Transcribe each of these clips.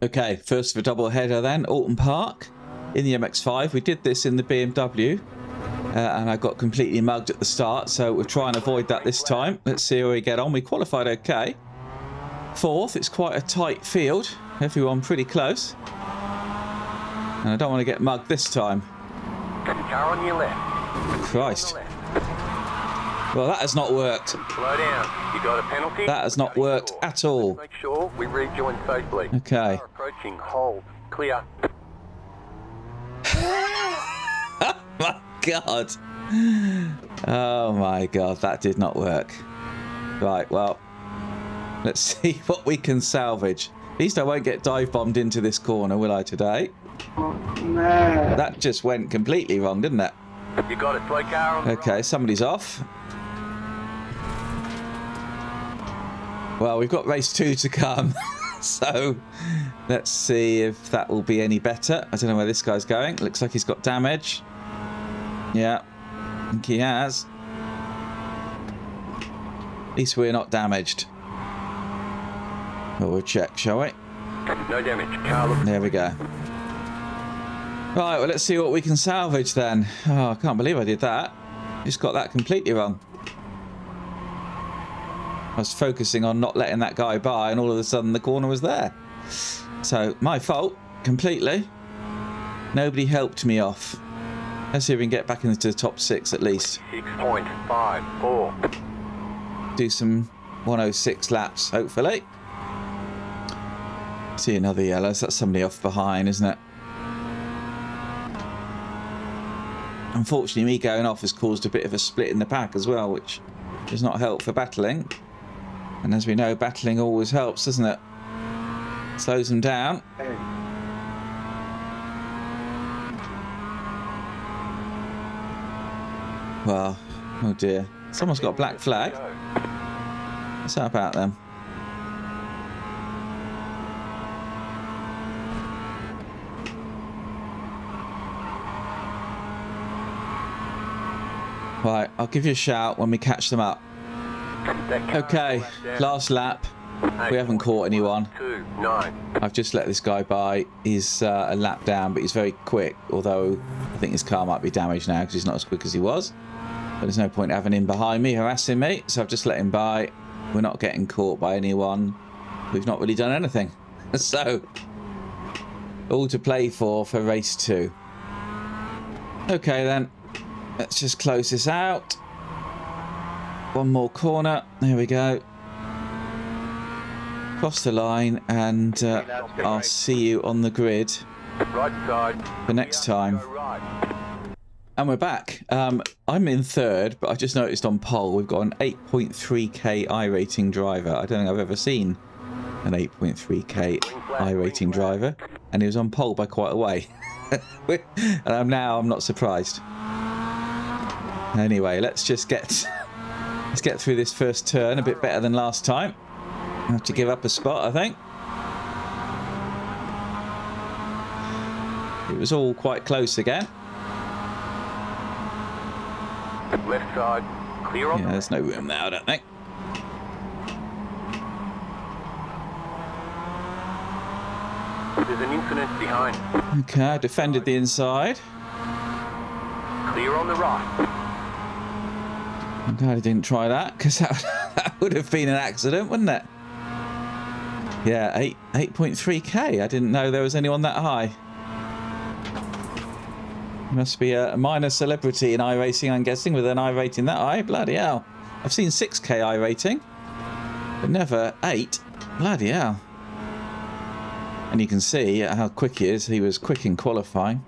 Okay, first of a double header then, Oulton Park in the MX-5. We did this in the BMW and I got completely mugged at the start, so we'll try and avoid that this time. Let's see how we get on. We qualified okay. Fourth, it's quite a tight field. Everyone pretty close. And I don't want to get mugged this time. Car on your left. Christ. Well, that has not worked. Slow down. You got a penalty? That has not worked at all. Make sure we rejoin safely. Okay. Car approaching. Hold. Clear. Oh my god. Oh my god, that did not work. Right, well, let's see what we can salvage. At least I won't get dive bombed into this corner, will I, today? That just went completely wrong, didn't it? You got a slow car on the Okay, somebody's off. Well, we've got race 2 to come. So let's see if that will be any better. I don't know where this guy's going. Looks like he's got damage. Yeah, I think he has. At least we're not damaged. Well, we'll check, shall we? No damage. Car looks... There we go. Right, well, let's see what we can salvage then. Oh, I can't believe I did that. Just got that completely wrong. I was focusing on not letting that guy by, and all of a sudden the corner was there. So, my fault, completely. Nobody helped me off. Let's see if we can get back into the top 6 at least. 6.54. Do some 106 laps, hopefully. See another yellow, so that's somebody off behind, isn't it? Unfortunately, me going off has caused a bit of a split in the pack as well, which does not help for battling. And as we know, battling always helps, doesn't it? Slows them down. Well, oh dear. Someone's got a black flag. What's that about them? Right, I'll give you a shout when we catch them up. Okay, last lap. We haven't caught anyone. I've just let this guy by. He's a lap down, but he's very quick, although I think his car might be damaged now because he's not as quick as he was. But there's no point having him behind me, harassing me, so I've just let him by. We're not getting caught by anyone. We've not really done anything. So, all to play for race 2. Okay then, let's just close this out. One more corner. There we go. Cross the line, and I'll see you on the grid for next time. And we're back. I'm in third, but I just noticed on pole we've got an 8.3k Irating driver. I don't think I've ever seen an 8.3k Irating driver, and he was on pole by quite a way. And I'm not surprised. Anyway, let's get through this first turn a bit better than last time. I have to give up a spot, I think. It was all quite close again. Left side, clear on. Yeah, there's no room there, I don't think. There's an incident behind. Okay, I defended the inside. Clear on the right. I'm glad I didn't try that, because that would have been an accident, wouldn't it? Yeah, 8.3k. I didn't know there was anyone that high. Must be a minor celebrity in iRacing, I'm guessing, with an iRating that high. Bloody hell. I've seen 6k iRating, but never 8. Bloody hell. And you can see how quick he is. He was quick in qualifying.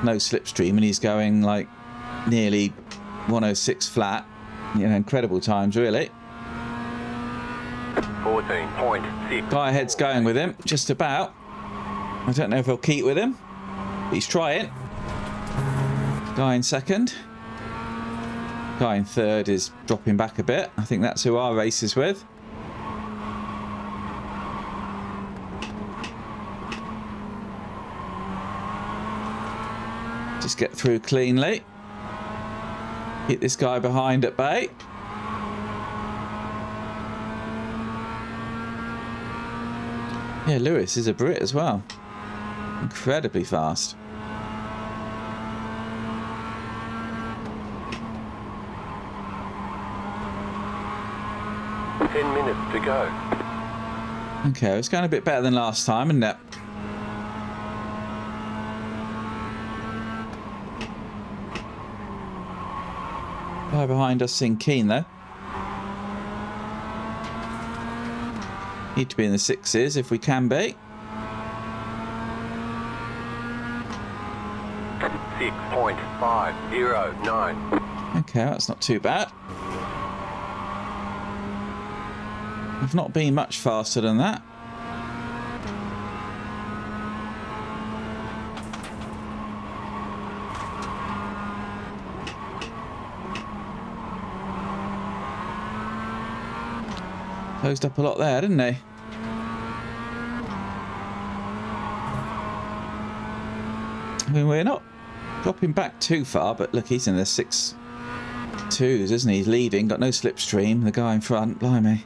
No slipstream, and he's going like nearly 106 flat. You know, incredible times, really. 14.6. Guy ahead's going with him, just about. I don't know if he'll keep with him, but he's trying. Guy in second. Guy in third is dropping back a bit. I think that's who our race is with. Just get through cleanly. Hit this guy behind at bay. Yeah, Lewis is a Brit as well. Incredibly fast. Minutes to go. Okay, it's going a bit better than last time, isn't it? Guy behind us seemed keen though. Need to be in the sixes if we can be. 6.509. Okay, that's not too bad. I've not been much faster than that. Closed up a lot there, didn't he? I mean, we're not dropping back too far, but look, he's in the 6.2s, isn't he? He's leading, got no slipstream. The guy in front, blimey.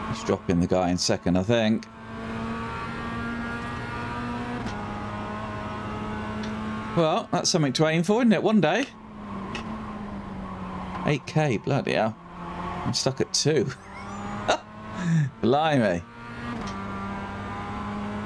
He's dropping the guy in second, I think. Well, that's something to aim for, isn't it? One day. 8k, bloody hell. I'm stuck at 2. Blimey.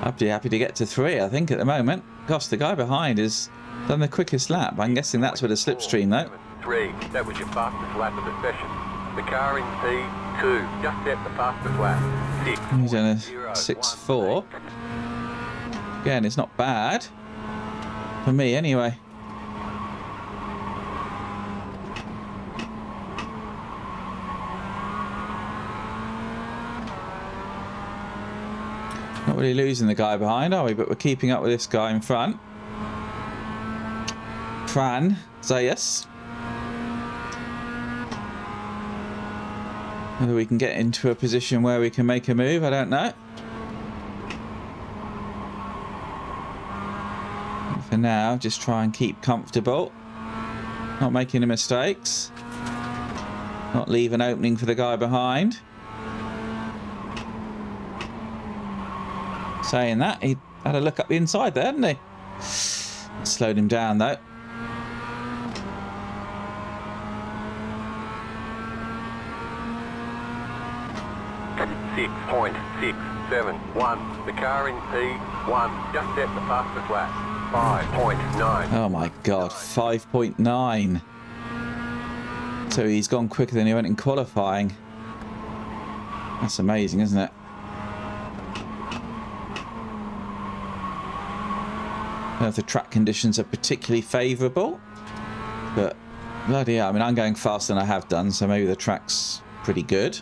I'd be happy to get to 3, I think, at the moment. Gosh, the guy behind has done the quickest lap. I'm guessing that's with a slipstream, though. 3. That was your fastest lap of the session. The car in P2 just set the fastest lap. 6. He's in a 6.4. Again, it's not bad. For me, anyway. Not really losing the guy behind, are we? But we're keeping up with this guy in front. Fran Zayas. Whether we can get into a position where we can make a move, I don't know. For now, just try and keep comfortable. Not making any mistakes. Not leave an opening for the guy behind. Saying that, he had a look up the inside there, didn't he? Slowed him down, though. .671. The car in P1 just set the fastest lap. 5.9. Oh my god, 5.9. So he's gone quicker than he went in qualifying. That's amazing, isn't it? I don't know if the track conditions are particularly favourable, but bloody hell, I mean, I'm going faster than I have done, so maybe the track's pretty good.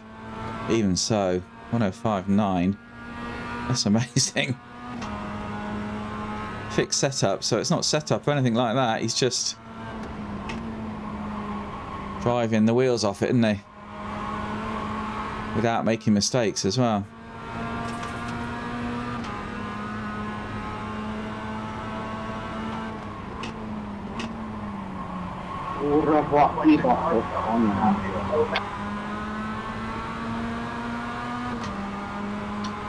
Even so, 105.9. That's amazing. Fixed setup, so it's not set up or anything like that. He's just driving the wheels off it, isn't he? Without making mistakes as well.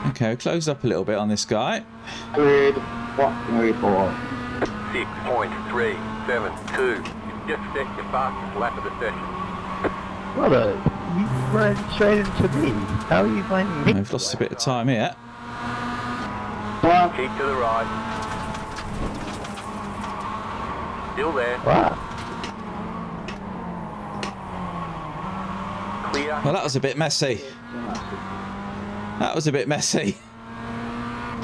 Okay, close up a little bit on this guy. 6.372. You just set your fastest lap of the session. Brother, you ran straight into me. How are you finding me? We've lost a bit of time here. Keep to the right. Still there. Wow. Clear. Well, that was a bit messy. That was a bit messy.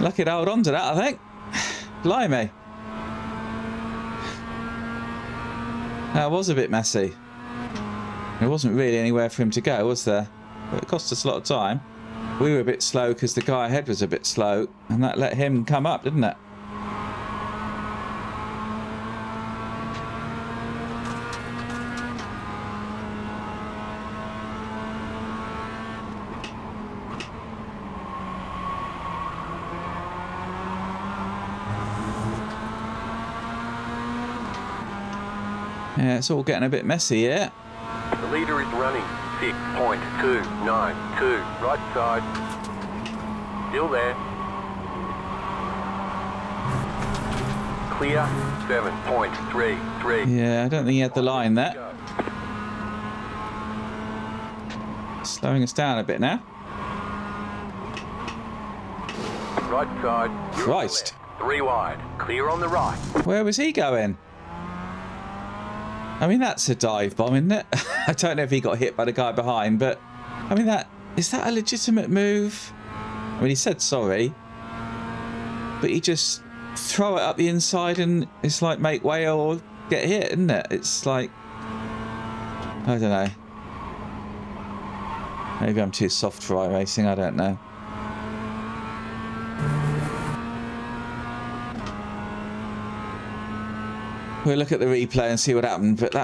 Lucky to hold on to that, I think. Blimey. That was a bit messy. There wasn't really anywhere for him to go, was there? But it cost us a lot of time. We were a bit slow because the guy ahead was a bit slow, and that let him come up, didn't it? Yeah, it's all getting a bit messy here. The leader is running 6.292. Right side. Still there. Clear 7.33. Yeah, I don't think he had the line there. Slowing us down a bit now. Right side. Christ. 3 wide. Clear on the right. Where was he going? I mean, that's a dive bomb, isn't it? I don't know if he got hit by the guy behind, but I mean, is that a legitimate move? I mean, he said sorry, but he just throw it up the inside and it's like make way or get hit, isn't it? It's like, I don't know. Maybe I'm too soft for iRacing, I don't know. We'll look at the replay and see what happened, but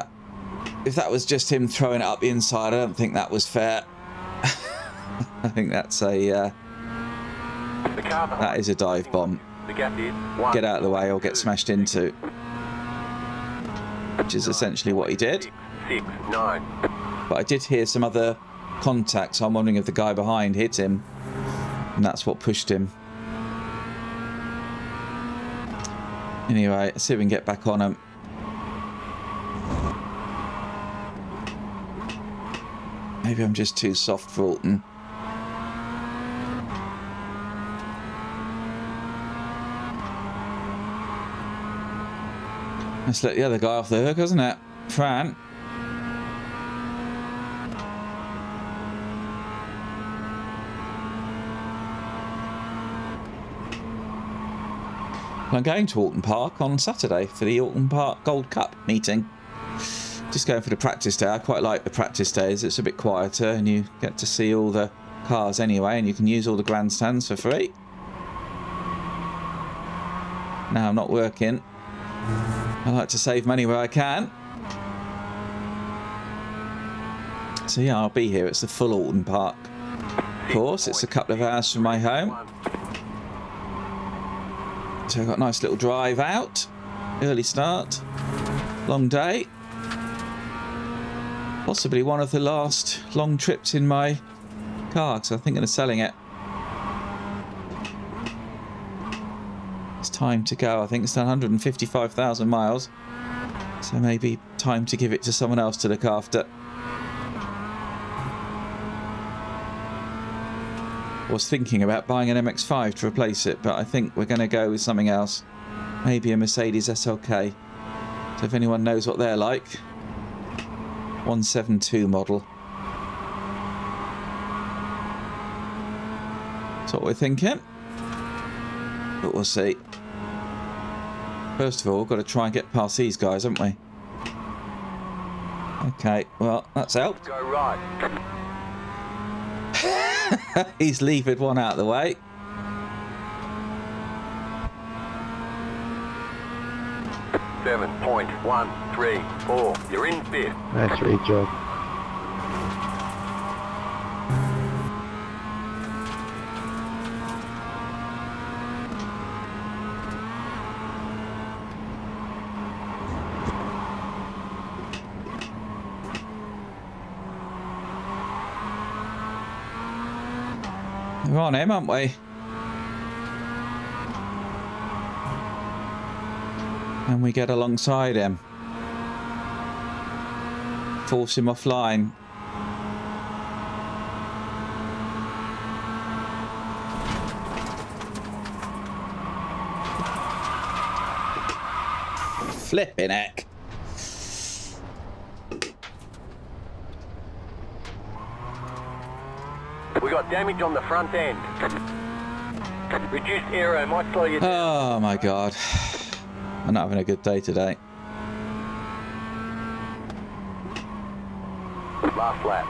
if that was just him throwing it up the inside, I don't think that was fair. I think that's that is a dive bomb. Get out of the way or get smashed into, which is essentially what he did. But I did hear some other contact, so I'm wondering if the guy behind hit him, and that's what pushed him. Anyway, let's see if we can get back on him. Maybe I'm just too soft for Oulton. Let's let the other guy off the hook, isn't it? Fran. I'm going to Oulton Park on Saturday for the Oulton Park Gold Cup meeting. Just going for the practice day. I quite like the practice days. It's a bit quieter and you get to see all the cars anyway, and you can use all the grandstands for free. Now I'm not working. I like to save money where I can. So yeah, I'll be here. It's the full Oulton Park. Of course, it's a couple of hours from my home. So I've got a nice little drive out. Early start. Long day. Possibly one of the last long trips in my car, because I'm thinking of selling it. It's time to go. I think it's done 155,000 miles. So maybe time to give it to someone else to look after. I was thinking about buying an MX-5 to replace it, but I think we're going to go with something else. Maybe a Mercedes SLK. So if anyone knows what they're like. 172 model. That's what we're thinking. But we'll see. First of all, we've got to try and get past these guys, haven't we? Okay, well, that's helped. Go right. He's levered one out of the way. .134. You're in fifth. Nice read, job. We're on him, aren't we? And we get alongside him. Force him offline. Flipping heck. We got damage on the front end. Reduced aero might slow you down. Oh my god. I'm not having a good day today. Last lap.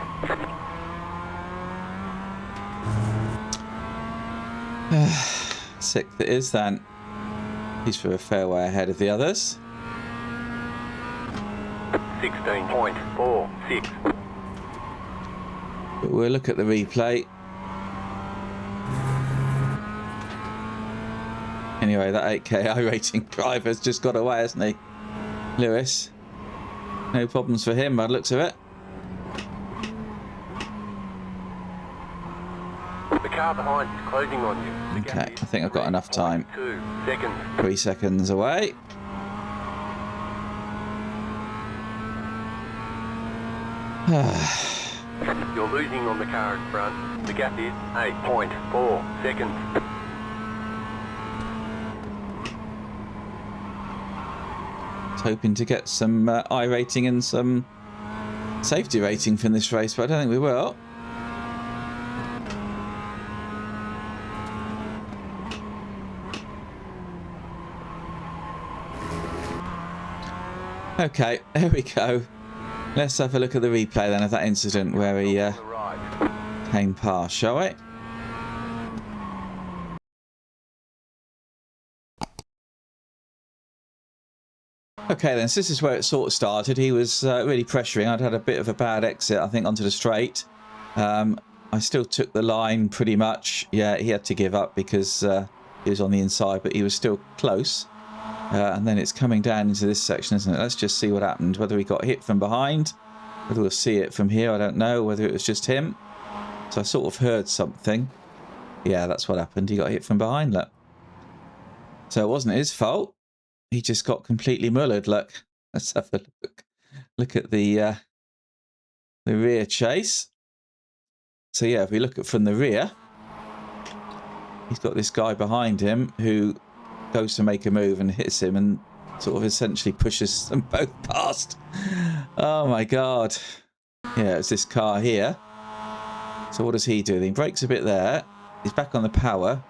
Sixth it is then. He's for a fair way ahead of the others. 16.46. But we'll look at the replay. Anyway, that 8k Irating driver's just got away, hasn't he? Lewis. No problems for him by the looks of it. car behind is closing on you. The gap Okay, is I think I've got enough time. 2 seconds. 3 seconds away. You're losing on the car in front. The gap is 8.4 seconds. Hoping to get some I-rating and some safety rating from this race, but I don't think we will. Okay, there we go. Let's have a look at the replay then of that incident where he On the right. came past, shall we? Okay then, so this is where it sort of started. He was really pressuring. I'd had a bit of a bad exit, I think, onto the straight. I still took the line pretty much. Yeah, he had to give up because he was on the inside, but he was still close. And then it's coming down into this section, isn't it? Let's just see what happened. Whether he got hit from behind, whether we'll see it from here, I don't know. Whether it was just him. So I sort of heard something. Yeah, that's what happened. He got hit from behind, look. So it wasn't his fault. He just got completely mullered, look. Let's have a look. Look at the rear chase. So yeah, if we look at from the rear, he's got this guy behind him who goes to make a move and hits him and sort of essentially pushes them both past. Oh my god. Yeah, it's this car here. So what does he do? He brakes a bit there. He's back on the power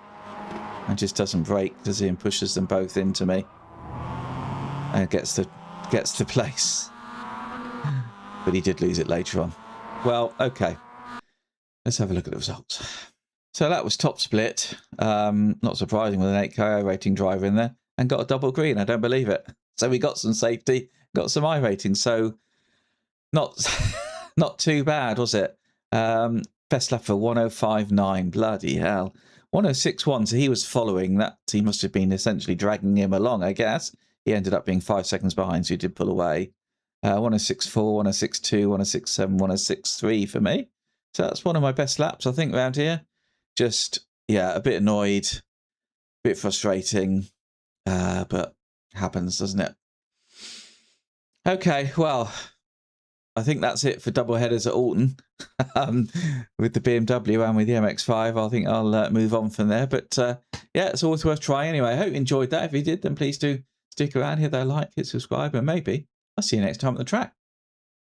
and just doesn't brake, does he? And pushes them both into me. And gets to place. But he did lose it later on. Well, okay. Let's have a look at the results. So that was top split. Not surprising with an 8K rating driver in there. And got a double green. I don't believe it. So we got some safety, got some I rating. So not too bad, was it? Best lap for 105.9. Bloody hell. 106.1. So he was following that. He must have been essentially dragging him along, I guess. He ended up being 5 seconds behind, so he did pull away. 106.4, 106.2, 106.7, 106.3 for me. So that's one of my best laps, I think, around here. Just, yeah, a bit annoyed, a bit frustrating, but happens, doesn't it? Okay, well, I think that's it for double headers at Oulton. With the BMW and with the MX-5, I think I'll move on from there. But yeah, it's always worth trying anyway. I hope you enjoyed that. If you did, then please do stick around, hit that like, hit subscribe, and maybe I'll see you next time at the track.